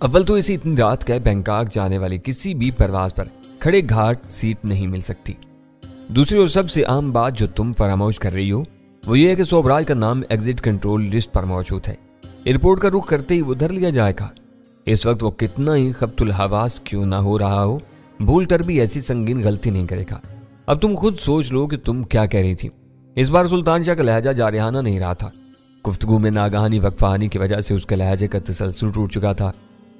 اول تو اسی اتنی رات کا بینکاک جانے والی کسی بھی پرواز پر کھڑے گھاٹ سیٹ نہیں مل سکتی۔ دوسری اور سب سے عام بات جو تم فراموش کر رہی ہو وہ یہ ہے کہ سوبراج کا نام ایگزٹ کنٹرول لسٹ پر موجود ہے۔ ایئرپورٹ کا رخ کرتے ہی ادھر لیا جائے گا۔ اس وقت وہ کتنا ہی خبط الحواس کیوں نہ ہو رہا ہو، بھول کر بھی ایسی سنگین غلطی نہیں کرے گا۔ اب تم خود سوچ لو کہ تم کیا کہہ رہی تھی۔ اس بار سلطان شاہ کا لہجہ جارحانہ نہیں رہا تھا۔ گفتگو میں ناگہانی وقفہ آنے کی وجہ سے اس کے لہجے کا تسلسل ٹوٹ چکا تھا۔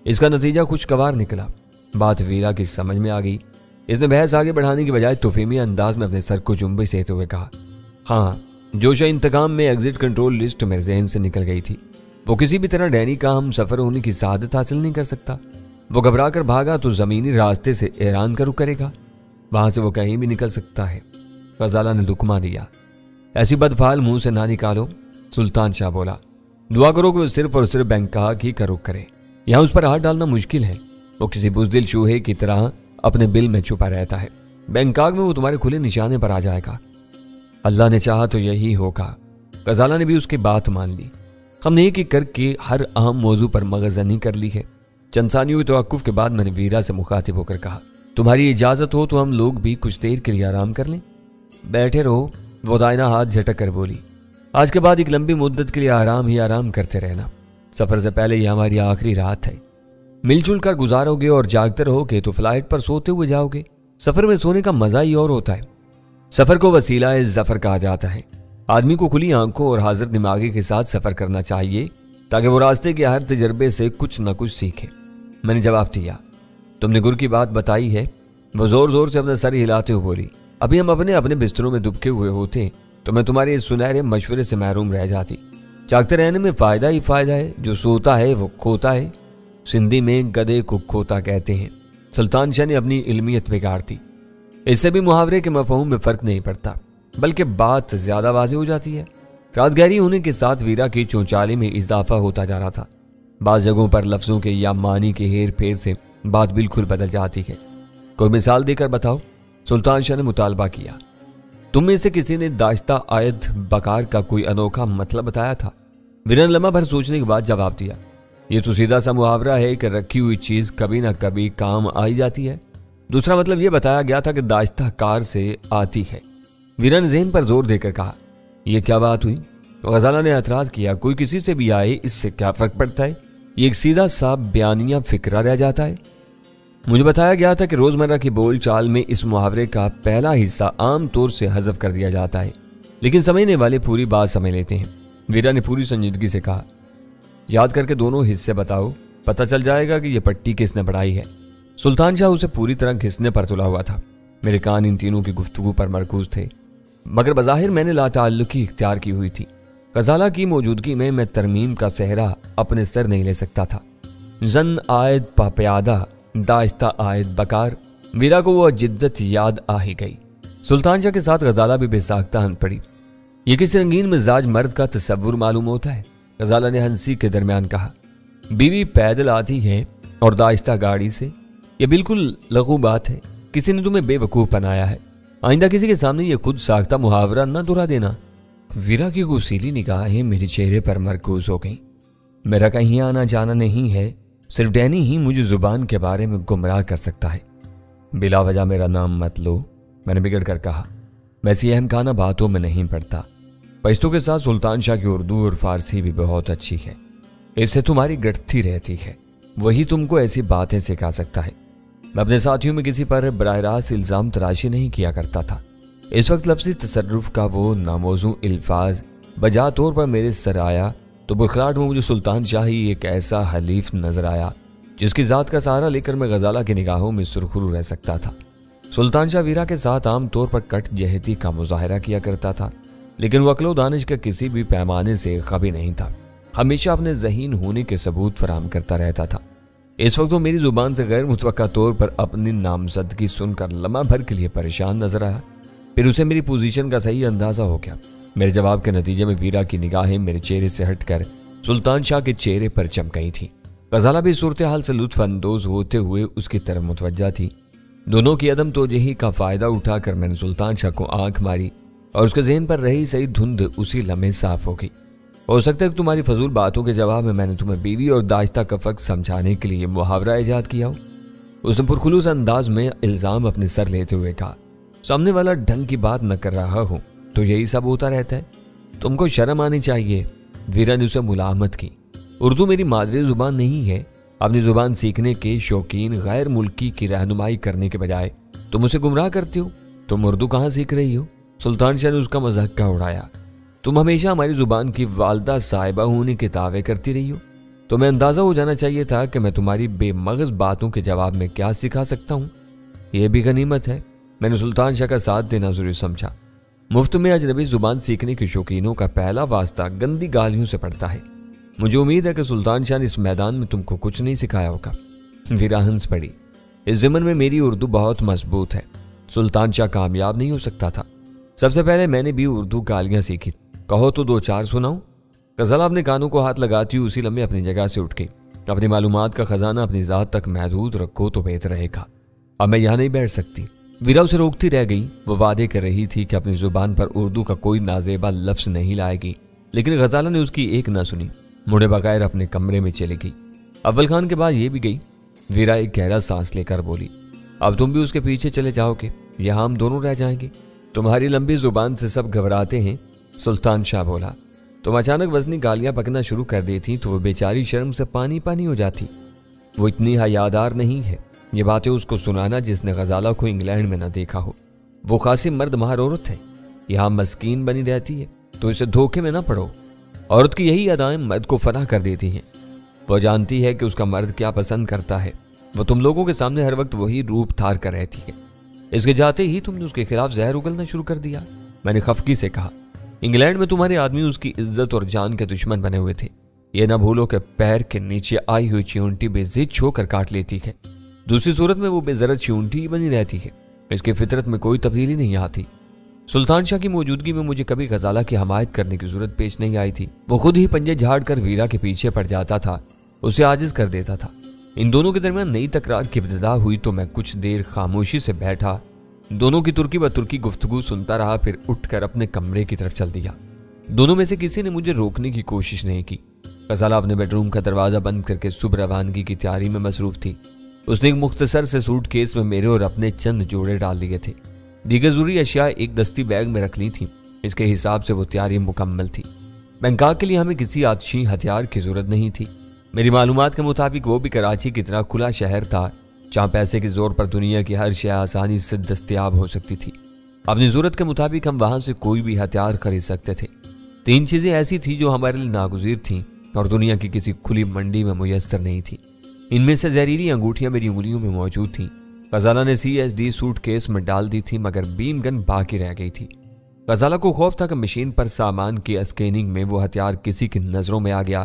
اس کا نتیجہ خوشگوار نکلا۔ بات ویرا کی سمجھ میں آ گئی۔ اس نے بحث آگے بڑھانے کی بجائے تفہیمی انداز میں اپنے سر کو جنبش دیتے ہوئے کہا، ہاں جوش انتقام میں ایگزٹ کنٹرول لسٹ میرے ذہن سے نکل گئی تھی۔ وہ کسی بھی طرح ڈینی کا ہم سفر ہونے کی سعادت حاصل نہیں کر سکتا۔ وہ گھبرا کر بھاگا تو زمینی راستے سے ایران کا رخ کرے گا، وہاں سے وہ کہیں بھی نکل سکتا ہے۔ غزالہ نے دکما دیا۔ ایسی بدفعال منہ سے نہ نکالو، سلطان شاہ بولا۔ دعا کرو کہ وہ صرف اور صرف بینکاک ہی کا رخ کرے۔ یہاں اس پر ہاتھ ڈالنا مشکل ہے۔ وہ کسی بزدل چوہے کی طرح اپنے بل میں چھپا رہتا ہے۔ بینکاک میں وہ تمہارے کھلے نشانے پر آ جائے گا۔ اللہ نے چاہا تو یہی ہوگا۔ غزالہ نے بھی اس کی بات مان لی۔ ہم نے ایک ایک کر کے ہر اہم موضوع پر مغزنی کر لی ہے۔ چند ثانیوں کی توقف کے بعد میں نے ویرا سے مخاطب ہو کر کہا، تمہاری اجازت ہو تو ہم لوگ بھی کچھ دیر کے لیے آرام کر لیں؟ بیٹھے رہو، وہ دائنا ہاتھ جھٹک کر بولی۔ آج کے بعد ایک لمبی مدت کے لیے آرام ہی آرام کرتے رہنا۔ سفر سے پہلے یہ ہماری آخری رات ہے۔ مل جل کر گزارو گے اور جاگتے رہو گے تو فلائٹ پر سوتے ہوئے جاؤ گے۔ سفر میں سونے کا مزہ ہی اور ہوتا ہے۔ سفر کو وسیلہ ظفر کہا جاتا ہے۔ آدمی کو کھلی آنکھوں اور حاضر دماغی کے ساتھ سفر کرنا چاہیے تاکہ وہ راستے کے ہر تجربے سے کچھ نہ کچھ سیکھے۔ میں نے جواب دیا، تم نے گر کی بات بتائی ہے؟ وہ زور زور سے اپنا سر ہلاتے ہوئے بولی، ابھی ہم اپنے اپنے بستروں میں دبکے ہوئے ہوتے تو میں تمہارے اس سنہرے مشورے سے محروم رہ جاتی۔ جاگتے رہنے میں فائدہ ہی فائدہ ہے، جو سوتا ہے وہ کھوتا ہے۔ سندھی میں گدے کو کھوتا کہتے ہیں۔ سلطان شاہ نے اپنی علمیت بگاڑ دی۔ اس سے بھی محاورے کے مفہوم میں فرق نہیں پڑتا، بلکہ بات زیادہ واضح ہو جاتی ہے۔ رات گہری ہونے کے ساتھ ویرا کی چونچالے میں اضافہ ہوتا جا رہا تھا۔ بعض جگہوں پر لفظوں کے یا معنی کے ہیر پھیر سے بات بالکل بدل جاتی ہے۔ کوئی مثال دے کر بتاؤ، سلطان شاہ نے مطالبہ کیا۔ تم میں سے کسی نے داشتہ آیت بکار کا کوئی انوکھا مطلب بتایا تھا؟ ویرا نے لمحہ بھر سوچنے کے بعد جواب دیا، یہ تو سیدھا سا محاورہ ہے کہ رکھی ہوئی چیز کبھی نہ کبھی کام آئی جاتی ہے۔ دوسرا مطلب یہ بتایا گیا تھا کہ داشتہ کار سے آتی ہے۔ ویرا نے ذہن پر زور دے کر کہا، یہ کیا بات ہوئی؟ غزالہ نے اعتراض کیا، کوئی کسی سے بھی آئے اس سے کیا فرق پڑتا ہے؟ یہ ایک سیدھا سا بیانیہ فکرہ رہ جاتا ہے۔ مجھے بتایا گیا تھا کہ روزمرہ کی بول چال میں اس محاورے کا پہلا حصہ عام طور سے حذف کر دیا جاتا ہے، لیکن سمجھنے والے پوری بات سمجھ لیتے ہیں۔ ویرا نے پوری سنجیدگی سے کہا، یاد کر کے دونوں حصے بتاؤ، پتہ چل جائے گا کہ یہ پٹی کس نے بڑھائی ہے۔ سلطان شاہ اسے پوری طرح گھسنے پر تلا ہوا تھا۔ میرے کان ان تینوں کی گفتگو پر مرکوز تھے، مگر بظاہر میں نے لا تعلقی اختیار کی ہوئی تھی۔ غزالہ کی موجودگی میں ترمیم کا صحرا اپنے سر نہیں لے سکتا تھا۔ زن آئد پاپیادہ داشتہ آئد بکار، ویرا کو وہ جدت یاد آ ہی گئی۔ سلطان شاہ کے ساتھ غزالہ بھی بے ساختہ ہن پڑی۔ یہ کسی رنگین مزاج مرد کا تصور معلوم ہوتا ہے، غزالہ نے ہنسی کے درمیان کہا۔ بیوی پیدل آتی ہے اور داشتہ گاڑی سے، یہ بالکل لغو بات ہے۔ کسی نے تمہیں بے وقوف بنایا ہے۔ آئندہ کسی کے سامنے یہ خود ساختہ محاورہ نہ دہرا دینا۔ ویرا کی غسیلی نگاہیں میرے چہرے پر مرکوز ہو گئیں۔ میرا کہیں آنا جانا نہیں ہے، صرف ڈینی ہی مجھے زبان کے بارے میں گمراہ کر سکتا ہے۔ بلا وجہ میرا نام مت لو، میں نے بگڑ کر کہا۔ ویسی اہم خانہ باتوں میں نہیں پڑتا۔ پشتو کے ساتھ سلطان شاہ کی اردو اور فارسی بھی بہت اچھی ہے، اس سے تمہاری گٹتی رہتی ہے، وہی تم کو ایسی باتیں سکھا سکتا ہے۔ میں اپنے ساتھیوں میں کسی پر براہ راست الزام تراشی نہیں کیا کرتا تھا۔ اس وقت لفظی تصرف کا وہ ناموزوں الفاظ بجا طور پر میرے سر آیا تو بخلاٹ میں مجھے سلطان شاہ ہی ایک ایسا حلیف نظر آیا جس کی ذات کا سہارا لے کر میں غزالہ کی نگاہوں میں سرخرو رہ سکتا تھا۔ سلطان شاہ ویرا کے ساتھ عام طور پر کٹ جہتی کا مظاہرہ کیا کرتا تھا، لیکن وہ عقل و دانش کا کسی بھی پیمانے سے غبی نہیں تھا۔ ہمیشہ اپنے ذہین ہونے کے ثبوت فراہم کرتا رہتا تھا۔ اس وقت وہ میری زبان سے غیر متوقع طور پر اپنی نامزدگی سن کر لمحہ بھر کے لیے پریشان نظر آیا، پھر اسے میری پوزیشن کا صحیح اندازہ ہو گیا۔ میرے جواب کے نتیجے میں ویرا کی نگاہیں میرے چہرے سے ہٹ کر سلطان شاہ کے چہرے پر چمک گئی تھی۔ غزالہ بھی صورتحال سے لطف اندوز ہوتے ہوئے اس کی طرف متوجہ تھی۔ دونوں کی عدم توجہی کا فائدہ اٹھا کر میں نے سلطان شاہ کو آنکھ ماری اور اس کے ذہن پر رہی صحیح دھند اسی لمحے صاف ہو گئی۔ ہو سکتا ہے کہ تمہاری فضول باتوں کے جواب میں نے تمہیں بیوی اور داشتہ کا فرق سمجھانے کے لیے محاورہ ایجاد کیا ہو۔ اس نے پرخلوص انداز میں الزام اپنے سر لیتے ہوئے کہا، سامنے والا ڈھنگ کی بات نہ کر رہا ہوں تو یہی سب ہوتا رہتا ہے، تم کو شرم آنی چاہیے۔ ویرا نے اسے ملامت کی، اردو میری مادری زبان نہیں ہے، اپنی زبان سیکھنے کے شوقین غیر ملکی کی رہنمائی کرنے کے بجائے تم اسے گمراہ کرتے ہو۔ تم اردو کہاں سیکھ رہی ہو؟ سلطان شاہ نے اس کا مذاق اڑایا۔ تم ہمیشہ ہماری زبان کی والدہ صاحبہ ہونے کے دعوے کرتی رہی ہو، تمہیں اندازہ ہو جانا چاہیے تھا کہ میں تمہاری بے مغز باتوں کے جواب میں کیا سکھا سکتا ہوں۔ یہ بھی غنیمت ہے، میں نے سلطان شاہ کا ساتھ دینا ضروری سمجھا۔ مفت میں اجنبی زبان سیکھنے کے شوقینوں کا پہلا واسطہ گندی گالیوں سے پڑتا ہے۔ مجھے امید ہے کہ سلطان شاہ نے اس میدان میں تم کو کچھ نہیں سکھایا ہوگا۔ ویرا ہنس پڑی، اس ضمن میں میری اردو بہت مضبوط ہے، سلطان شاہ کامیاب نہیں ہو سکتا تھا۔ سب سے پہلے میں نے بھی اردو گالیاں سیکھی، کہو تو 2-4 سناؤں؟ غزالہ اپنے کانوں کو ہاتھ لگاتی ہوئی اسی لمحے اپنی جگہ سے اٹھ گئی۔ اپنی معلومات کا خزانہ اپنی ذات تک محدود رکھو تو بہتر رہے گا، اب میں یہاں نہیں بیٹھ سکتی۔ ویرا اسے روکتی رہ گئی، وہ وعدے کر رہی تھی کہ اپنی زبان پر اردو کا کوئی نازیبا لفظ نہیں لائے گی، لیکن غزالہ نے اس کی ایک نہ سنی، مڑے بغیر اپنے کمرے میں چلی گئی۔ اول خان کے بعد یہ بھی گئی۔ ویرا ایک گہرا سانس لے کر بولی، اب تم بھی اس کے پیچھے چلے جاؤ گے، یہاں ہم دونوں رہ جائیں گے؟ تمہاری لمبی زبان سے سب گھبراتے ہیں، سلطان شاہ بولا۔ تم اچانک وزنی گالیاں بکنا شروع کر دیتی تو وہ بیچاری شرم سے پانی پانی ہو جاتی۔ وہ اتنی حیادار نہیں ہے، یہ باتیں اس کو سنانا جس نے غزالہ کو انگلینڈ میں نہ دیکھا ہو۔ وہ خاصی مرد مہار عورت ہے، یہاں مسکین بنی رہتی ہے، تو اسے دھوکے میں نہ پڑو۔ عورت کی یہی ادائیں مرد کو فنا کر دیتی ہیں۔ وہ جانتی ہے کہ اس کا مرد کیا پسند کرتا ہے، وہ تم لوگوں کے سامنے ہر وقت وہی روپ تھار کر رہتی ہے۔ اس کے جاتے ہی تم نے اس کے خلاف زہر اگلنا شروع کر دیا۔ میں نے خفگی سے کہا، انگلینڈ میں تمہارے آدمی اس کی عزت اور جان کے دشمن بنے ہوئے تھے، یہ نہ بھولو کہ پیر کے نیچے آئی ہوئی چیونٹی بے ضد چھو کر کاٹ لیتی ہے، دوسری صورت میں وہ بے ضرر چیونٹی ہی بنی رہتی ہے، اس کی فطرت میں کوئی تبدیلی نہیں آتی۔ سلطان شاہ کی موجودگی میں مجھے کبھی غزالہ کی حمایت کرنے کی ضرورت پیش نہیں آئی تھی، وہ خود ہی پنجے جھاڑ کر ویرا کے پیچھے پڑ جاتا تھا، اسے عاجز کر دیتا تھا۔ ان دونوں کے درمیان نئی تکرار کی ابتدا ہوئی تو میں کچھ دیر خاموشی سے بیٹھا، دونوں کی ترکی بترکی گفتگو سنتا رہا، پھر اٹھ کر اپنے کمرے کی طرف چل دیا۔ دونوں میں سے کسی نے مجھے روکنے کی کوشش نہیں کی۔ غزالہ اپنے بیڈ روم کا دروازہ بند کر کے صبح روانگی کی تیاری میں مصروف تھی۔ اس نے ایک مختصر سے سوٹ کیس میں میرے اور اپنے چند جوڑے ڈال دیے تھے، دیگر ضروری اشیاء ایک دستی بیگ میں رکھ لی تھیں۔ اس کے حساب سے وہ تیاری مکمل تھی۔ بینکاک کے لیے ہمیں کسی آتشی ہتھیار کی ضرورت نہیں تھی۔ میری معلومات کے مطابق وہ بھی کراچی کی طرح کھلا شہر تھا، جہاں پیسے کے زور پر دنیا کی ہر شے آسانی سے دستیاب ہو سکتی تھی۔ اپنی ضرورت کے مطابق ہم وہاں سے کوئی بھی ہتھیار خرید سکتے تھے۔ 3 چیزیں ایسی تھیں جو ہمارے لیے ناگزیر تھیں اور دنیا کی کسی کھلی منڈی میں میسر نہیں تھی۔ ان میں سے زہریلی انگوٹھیاں میری انگلیوں میں موجود تھیں۔ غزالہ نے CSD سوٹ کیس میں ڈال دی تھی، مگر بیم گن باقی رہ گئی تھی۔ غزالہ کو خوف تھا کہ مشین پر سامان کی اسکیننگ میں وہ ہتھیار کسی کی نظروں میں آ گیا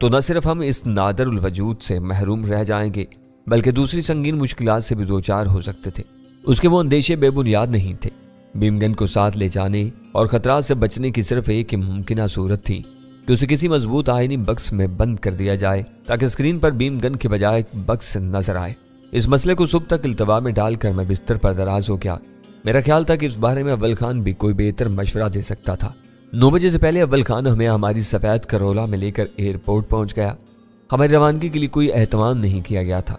تو نہ صرف ہم اس نادر الوجود سے محروم رہ جائیں گے، بلکہ دوسری سنگین مشکلات سے بھی دوچار ہو سکتے تھے۔ اس کے وہ اندیشے بے بنیاد نہیں تھے۔ بیم گن کو ساتھ لے جانے اور خطرات سے بچنے کی صرف ایک ممکنہ صورت تھی کہ اسے کسی مضبوط آئینی بکس میں بند کر دیا جائے تاکہ اسکرین پر بیم گن کے بجائے ایک بکس نظر آئے۔ اس مسئلے کو صبح تک التوا میں ڈال کر میں بستر پر دراز ہو گیا۔ میرا خیال تھا کہ اس بارے میں اول خان بھی کوئی بہتر مشورہ دے سکتا تھا۔ 9 بجے سے پہلے اول خان ہمیں ہماری سفید کرولا میں لے کر ایئرپورٹ پہنچ گیا۔ ہماری روانگی کے لیے کوئی اہتمام نہیں کیا گیا تھا۔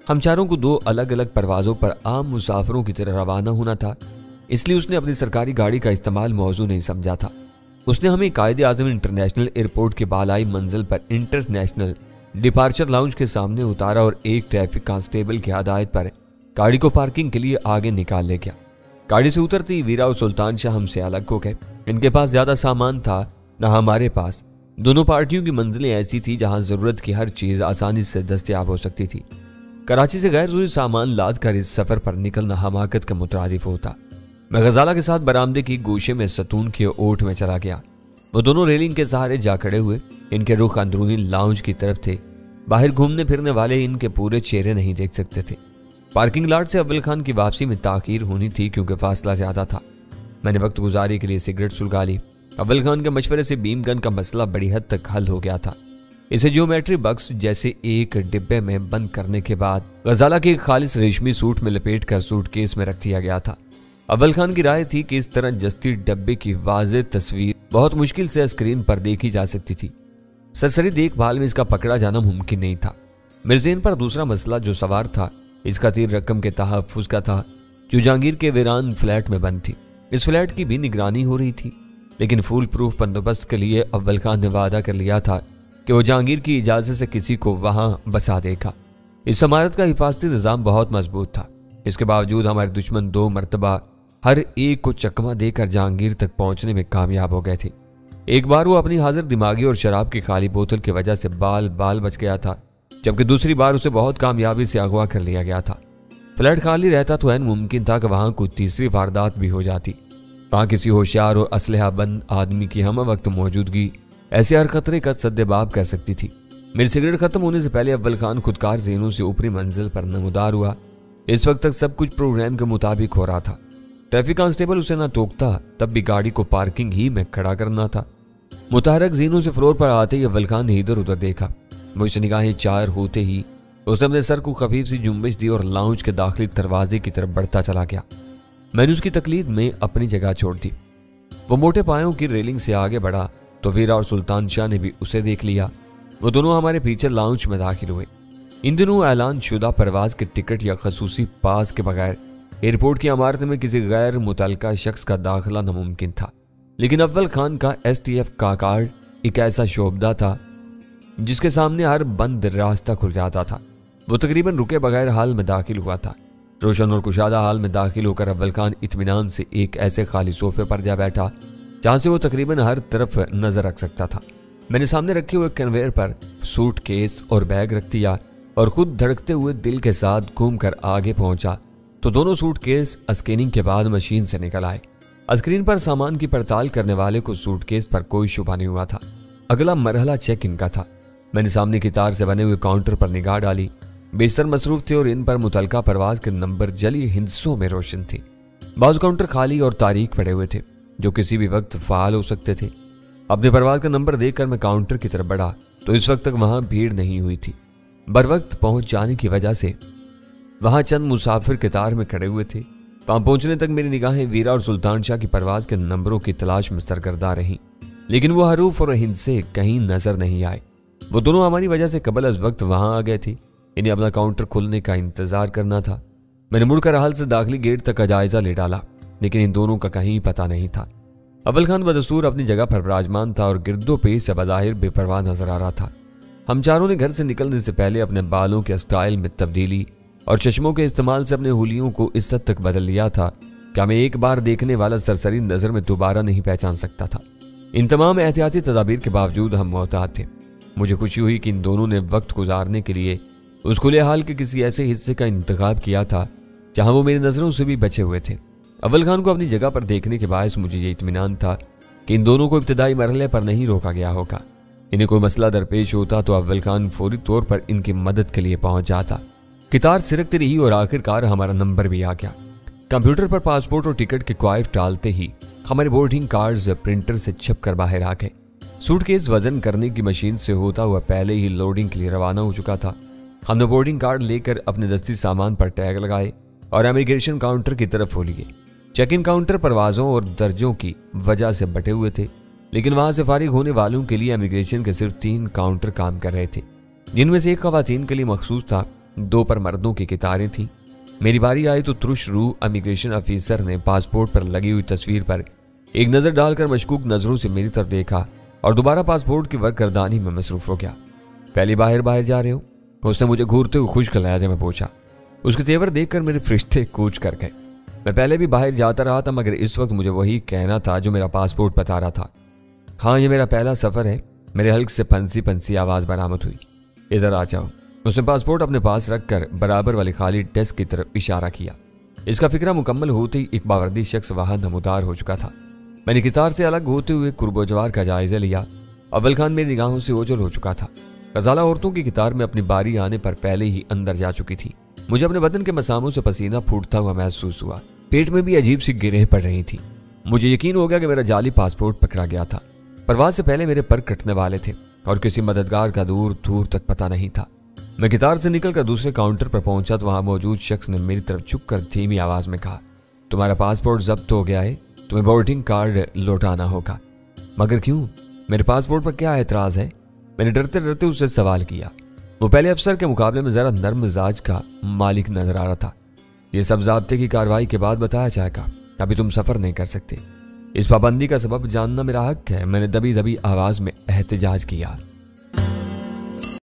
ہم چاروں کو 2 الگ الگ پروازوں پر عام مسافروں کی طرح روانہ ہونا تھا، اس لیے اس نے اپنی سرکاری گاڑی کا استعمال موزوں نہیں سمجھا تھا۔ اس نے ہمیں قائد اعظم انٹرنیشنل ایئرپورٹ کے بالائی منزل پر انٹرنیشنل ڈپارچر لاؤنج کے سامنے اتارا اور ایک ٹریفک کانسٹیبل کی ہدایت پر گاڑی کو پارکنگ کے لیے آگے نکال لے گیا۔ گاڑی سے اترتی ویرا اور سلطان شاہ ہم سے الگ ہو گئے۔ ان کے پاس زیادہ سامان تھا، نہ ہمارے پاس۔ دونوں پارٹیوں کی منزلیں ایسی تھی جہاں ضرورت کی ہر چیز آسانی سے دستیاب ہو سکتی تھی۔ کراچی سے غیر ضروری سامان لاد کر اس سفر پر نکلنا حماقت کا مترادف ہوتا۔ میں غزالہ کے ساتھ برآمدے کی گوشے میں ستون کی اوٹ میں چلا گیا۔ وہ دونوں ریلنگ کے سہارے جا کھڑے ہوئے، ان کے رخ اندرونی لاؤنج کی طرف تھے۔ باہر گھومنے پھرنے والے ان کے پورے چہرے نہیں دیکھ سکتے تھے۔ پارکنگ لاٹ سے اول خان کی واپسی میں تاخیر ہونی تھی کیونکہ فاصلہ زیادہ تھا۔ میں نے وقت گزاری کے لیے سگریٹ سلگا لی۔ اول خان کے مشورے سے بیم گن کا مسئلہ بڑی حد تک حل ہو گیا تھا۔ اسے جیومیٹری باکس جیسے ایک ڈبے میں بند کرنے کے بعد غزالہ کے ایک خالص ریشمی سوٹ میں لپیٹ کر سوٹ کیس میں رکھ دیا گیا تھا۔ اول خان کی رائے تھی کہ اس طرح جستی ڈبے کی واضح تصویر بہت مشکل سے اسکرین پر دیکھی جا سکتی تھی۔ سرسری دیکھ بھال میں اس کا پکڑا جانا ممکن نہیں تھا۔ میرے ذہن پر دوسرا مسئلہ جو سوار تھا اس خطیر رقم کے تحفظ کا تھا جو جہانگیر کے ویران فلیٹ میں بند تھی۔ اس فلیٹ کی بھی نگرانی ہو رہی تھی، لیکن فول پروف بندوبست کے لیے اول خان نے وعدہ کر لیا تھا کہ وہ جہانگیر کی اجازت سے کسی کو وہاں بسا دے گا۔ اس عمارت کا حفاظتی نظام بہت مضبوط تھا۔ اس کے باوجود ہمارے دشمن 2 مرتبہ ہر ایک کو چکمہ دے کر جہانگیر تک پہنچنے میں کامیاب ہو گئے تھے۔ ایک بار وہ اپنی حاضر دماغی اور شراب کی خالی بوتل کی وجہ سے بال بچ گیا تھا، جبکہ دوسری بار اسے بہت کامیابی سے اغوا کر لیا گیا تھا۔ فلیٹ خالی رہتا تو عین ممکن تھا کہ وہاں کوئی تیسری واردات بھی ہو جاتی۔ وہاں کسی ہوشیار اور اسلحہ بند آدمی کی ہم وقت موجودگی ایسے ہر خطرے کا سدباب کر سکتی تھی۔ میری سگریٹ ختم ہونے سے پہلے اول خان خودکار ذہنوں سے اوپری منزل پر نمودار ہوا۔ اس وقت تک سب کچھ پروگرام کے مطابق ہو رہا تھا۔ ٹریفک کانسٹیبل اسے نہ ٹوکتا تب بھی گاڑی کو پارکنگ ہی میں کھڑا کرنا تھا۔ متحرک ذہنوں سے فلور پر آتے ہی اول خان نے ادھر ادھر دیکھا۔ مجھ سے نگاہیں چار ہوتے ہی اس نے اپنے سر کو خفیف سی جنبش دی اور لاؤنج کے داخلی دروازے کی طرف بڑھتا چلا گیا۔ میں نے اس کی تقلید میں اپنی جگہ چھوڑ دی۔ وہ موٹے پایوں کی ریلنگ سے آگے بڑھا تو ویرا اور سلطان شاہ نے بھی اسے دیکھ لیا۔ وہ دونوں ہمارے پیچھے لاؤنج میں داخل ہوئے۔ ان دنوں اعلان شدہ پرواز کے ٹکٹ یا خصوصی پاس کے بغیر ایئرپورٹ کی عمارت میں کسی غیر متعلقہ شخص کا داخلہ ناممکن تھا، لیکن اول خان کا STF کا کارڈ ایک ایسا شعبدہ تھا جس کے سامنے ہر بند راستہ کھل جاتا تھا۔ وہ تقریباً رکے بغیر حال میں داخل ہوا تھا۔ روشن اور کشادہ حال میں داخل ہو کر اول خان اطمینان سے ایک ایسے خالی صوفے پر جا بیٹھا جہاں سے وہ تقریباً ہر طرف نظر رکھ سکتا تھا۔ میں نے سامنے رکھے ہوئے کنویئر پر سوٹ کیس اور بیگ رکھ دیا اور خود دھڑکتے ہوئے دل کے ساتھ گھوم کر آگے پہنچا تو دونوں سوٹ کیس اسکیننگ کے بعد مشین سے نکل آئے۔ اسکرین پر سامان کی پڑتال کرنے والے کو سوٹ کیس پر کوئی شبہ نہیں ہوا تھا۔ اگلا مرحلہ چیک ان کا تھا۔ میں نے سامنے کی تار سے بنے ہوئے کاؤنٹر پر نگاہ ڈالی۔ بیشتر مصروف تھے اور ان پر متعلقہ پرواز کے نمبر جلی ہندسوں میں روشن تھے۔ بعض کاؤنٹر خالی اور تاریک پڑے ہوئے تھے جو کسی بھی وقت فعال ہو سکتے تھے۔ اپنے پرواز کا نمبر دیکھ کر میں کاؤنٹر کی طرف بڑھا تو اس وقت تک وہاں بھیڑ نہیں ہوئی تھی۔ بر وقت پہنچ جانے کی وجہ سے وہاں چند مسافر قطار میں کھڑے ہوئے تھے۔ وہاں پہنچنے تک میری نگاہیں ویرا اور سلطان شاہ کی پرواز کے نمبروں کی تلاش میں سرگرداں رہیں، لیکن وہ حروف اور ہندسے کہیں نظر نہیں آئے۔ وہ دونوں ہماری وجہ سے قبل از وقت وہاں آ گئے تھے۔ انہیں اپنا کاؤنٹر کھلنے کا انتظار کرنا تھا۔ میں نے مڑ کر حال سے داخلی گیٹ تک کا جائزہ لے ڈالا، لیکن ان دونوں کا کہیں پتہ نہیں تھا۔ اول خان بدستور اپنی جگہ پر براجمان تھا اور گرد و پیش سے بظاہر بے پرواہ نظر آ رہا تھا۔ ہم چاروں نے گھر سے نکلنے سے پہلے اپنے بالوں کے سٹائل میں تبدیلی اور چشموں کے استعمال سے اپنے ہولیوں کو اس حد تک بدل لیا تھا کہ ہمیں ایک بار دیکھنے والا سرسری نظر میں دوبارہ نہیں پہچان سکتا تھا۔ ان تمام احتیاطی تدابیر کے باوجود ہم محتاط تھے۔ مجھے خوشی ہوئی کہ ان دونوں نے وقت گزارنے کے لیے اس کھلے حال کے کسی ایسے حصے کا انتخاب کیا تھا جہاں وہ میری نظروں سے بھی بچے ہوئے تھے۔ اول خان کو اپنی جگہ پر دیکھنے کے باعث مجھے یہ اطمینان تھا کہ ان دونوں کو ابتدائی مرحلے پر نہیں روکا گیا ہوگا۔ انہیں کوئی مسئلہ درپیش ہوتا تو اول خان فوری طور پر ان کی مدد کے لیے پہنچ جاتا۔ قطار سرکتی رہی اور آخر کار ہمارا نمبر بھی آ گیا۔ کمپیوٹر پر پاسپورٹ اور ٹکٹ کے کوائف ڈالتے ہی ہمارے بورڈنگ کارڈز پرنٹر سے چھپ کر باہر آ گئے۔ سوٹ کیس وزن کرنے کی مشین سے ہوتا ہوا پہلے ہی لوڈنگ کے لیے روانہ ہو چکا تھا۔ ہم نے بورڈنگ کارڈ لے کر اپنے دستی سامان پر ٹیگ لگائے اور امیگریشن کاؤنٹر کی طرف ہو لیے۔ چیک ان کاؤنٹر پروازوں اور درجوں کی وجہ سے بٹے ہوئے تھے، لیکن وہاں سے فارغ ہونے والوں کے لیے امیگریشن کے صرف 3 کاؤنٹر کام کر رہے تھے، جن میں سے ایک خواتین کے لیے مخصوص تھا، 2 پر مردوں کی قطاریں تھیں۔ میری باری آئی تو ترش روح امیگریشن افیسر نے پاسپورٹ پر لگی ہوئی تصویر پر ایک نظر ڈال کر مشکوک نظروں سے میری طرف دیکھا اور دوبارہ پاسپورٹ کی ورک گردانی میں مصروف ہو گیا۔ پہلی باہر جا رہے ہو؟ اس نے مجھے گھورتے ہوئے خشک لہجے میں پوچھا۔ اس کے تیور دیکھ کر میرے فرشتے کوچ کر گئے۔ میں پہلے بھی باہر جاتا رہا تھا، مگر اس وقت مجھے وہی کہنا تھا جو میرا پاسپورٹ بتا رہا تھا۔ ہاں، یہ میرا پہلا سفر ہے۔ میرے حلق سے پھنسی آواز برآمد ہوئی۔ ادھر آ جاؤ۔ اس نے پاسپورٹ اپنے پاس رکھ کر برابر والے خالی ڈیسک کی طرف اشارہ کیا۔ اس کا فکرہ مکمل ہوتے ہی ایک باوردی شخص وہاں نمودار ہو چکا تھا۔ میں نے قطار سے الگ ہوتے ہوئے قرب و جوار کا جائزہ لیا۔ اول خان میری نگاہوں سے اوجھل ہو چکا تھا۔ غزالہ عورتوں کی قطار میں اپنی باری آنے پر پہلے ہی اندر جا چکی تھی۔ مجھے اپنے بدن کے مساموں سے پسینہ پھوٹتا ہوا محسوس ہوا۔ پیٹ میں بھی عجیب سی گرہ پڑ رہی تھی۔ مجھے یقین ہو گیا کہ میرا جعلی پاسپورٹ پکڑا گیا تھا۔ پرواز سے پہلے میرے پر کٹنے والے تھے اور کسی مددگار کا دور دور تک پتہ نہیں تھا۔ میں قطار سے نکل کر دوسرے کاؤنٹر پر پہنچا تو وہاں موجود شخص نے میری طرف جھک کر دھیمی آواز میں کہا، تمہارا پاسپورٹ ضبط ہو گیا ہے، تمہیں بورڈنگ کارڈ لوٹانا ہوگا۔ مگر کیوں؟ میرے پاسپورٹ پر کیا اعتراض ہے؟ میں نے ڈرتے ڈرتے اس سے سوال کیا۔ وہ پہلے افسر کے مقابلے میں ذرا نرم مزاج کا مالک نظر آ رہا تھا۔ یہ سب ضابطے کی کارروائی کے بعد بتایا جائے گا، ابھی تم سفر نہیں کر سکتے۔ اس پابندی کا سبب جاننا میرا حق ہے، میں نے دبی دبی آواز میں احتجاج کیا۔